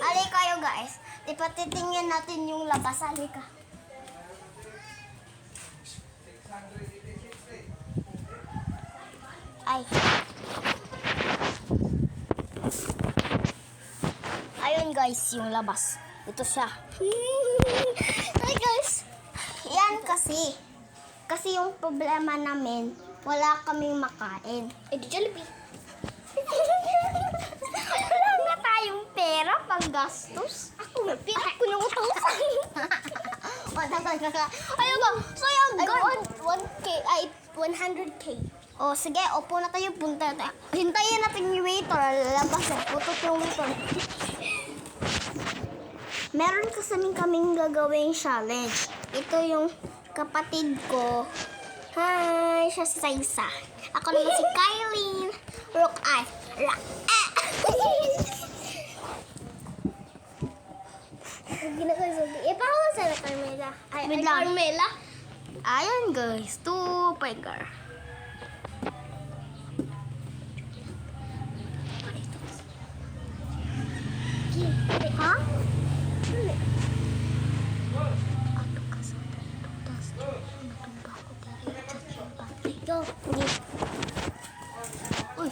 Ali kayo guys. Ipatitingin natin yung labas. Ali ka. Ay. Ayun guys, yung labas. Ito siya. Ay guys. Yan kasi. Kasi yung problema namin, wala kaming makain. Eh, di Jollibee. Wala na tayong pera pang gastos. Ako nang utusan. Ayun ba? So yung I God. want 1K, ay 100K. Oh, sige, upo na tayo, punta tayo. Hintayin natin yung waiter. Labas na, putot yung waiter. Meron kasi kaming gagawing challenge. Ito yung kapatid ko. Hi, siya si Saisa. Ako naman si Kylene. Rook ay. Ipahawa sa Carmela. Ay, Wait lang. Carmela. Ayan guys, 2 pegar. Ha? Uy.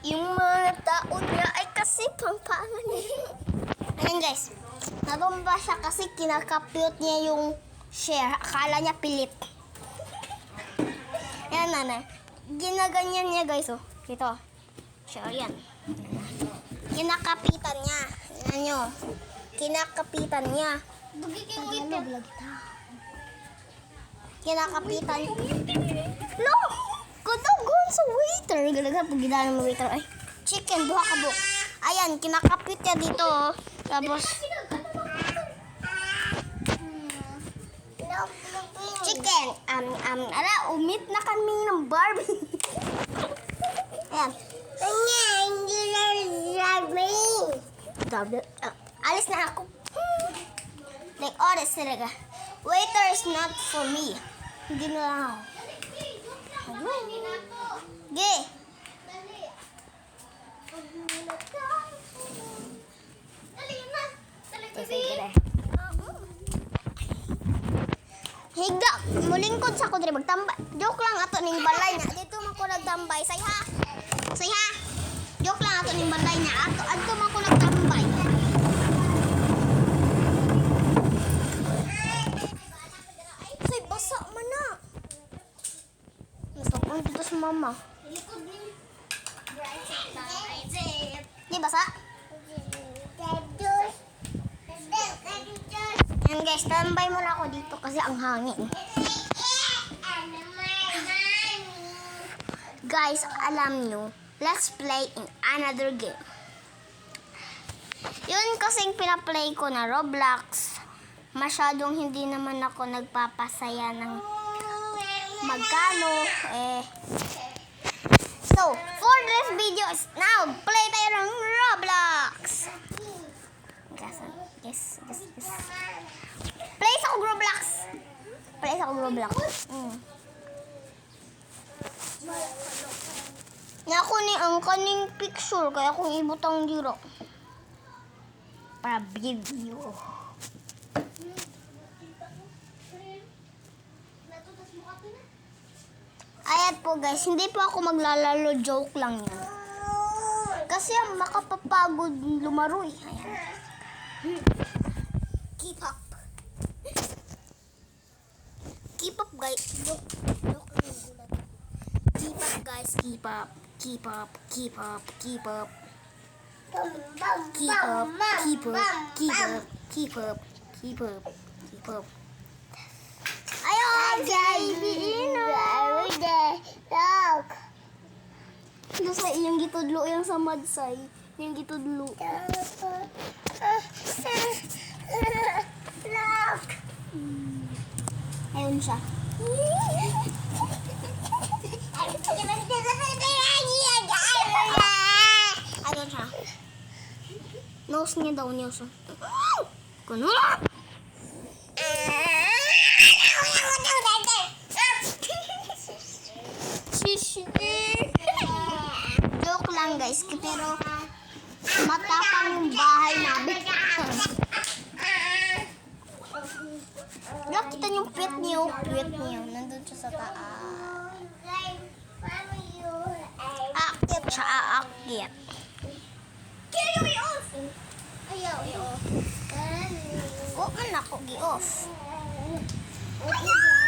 Yung mga tao niya ay kasi pampangan niya. Ayan guys, nabomba siya kasi kinakapyot niya yung share. Akala niya pilit. Yan nana. Ginaganyan niya guys oh. Ito. Share yan. Kinakapitan niya. Yan nyo. Kinakapitan niya. Kinakapitan. No! Kudugon sa waiter. Galaga pag ginaan ng waiter. Ay, chicken, buha ka buk. Ayan, kinakapit niya dito. Oh. Tapos, chicken. Ala, umit na kami ng Barbie. Ayan. Alis na ako. Like, honest talaga. Waiter is not for me. Hindi na lang ako. Ge. Higa, mulingkod sa ko diri magtambay. Joke lang ato ning balay niya. Dito man ko nagtambay. Say ha. Say ha. Joke lang ato ning balay niya. Adto man ko nagtambay. Say basa man na. Nasapon dito sa mama. Di basa? Yan guys, tambay muna ako dito kasi ang hangin. Guys, alam nyo, let's play in another game. Yun kasing pinaplay ko na Roblox. Masyadong hindi naman ako nagpapasaya ng magkano. So, for this video is now, play tayo ng Roblox. Yes. Play sa Roblox. Play sa Roblox. Nga ako ni ang kaning picture kaya kung ibutang diro para video. Ayan po guys, hindi po ako maglalaro, joke lang yan. Kasi makapapagod lumaro eh. Ayan. Keep up. Keep up guys. Joke lang yung gulat. Keep up guys, keep up. Keep up, keep up, keep up. Keep up, keep up, keep up, keep up, keep up, keep up. Ayun, baby, look. Ano sa iyong gitudlo, yung sa madsay. Yung gitudlo. Look. Ayun siya. Ayun siya. Nose niya daw niya siya. Kuno! Joke lang guys, pero matapang yung bahay Tweet niyo. Nandun siya sa taas. Aakyat siya, aakyat. Kaya i-off. Ayaw, i-off. O, man ako, gi-off. Okay.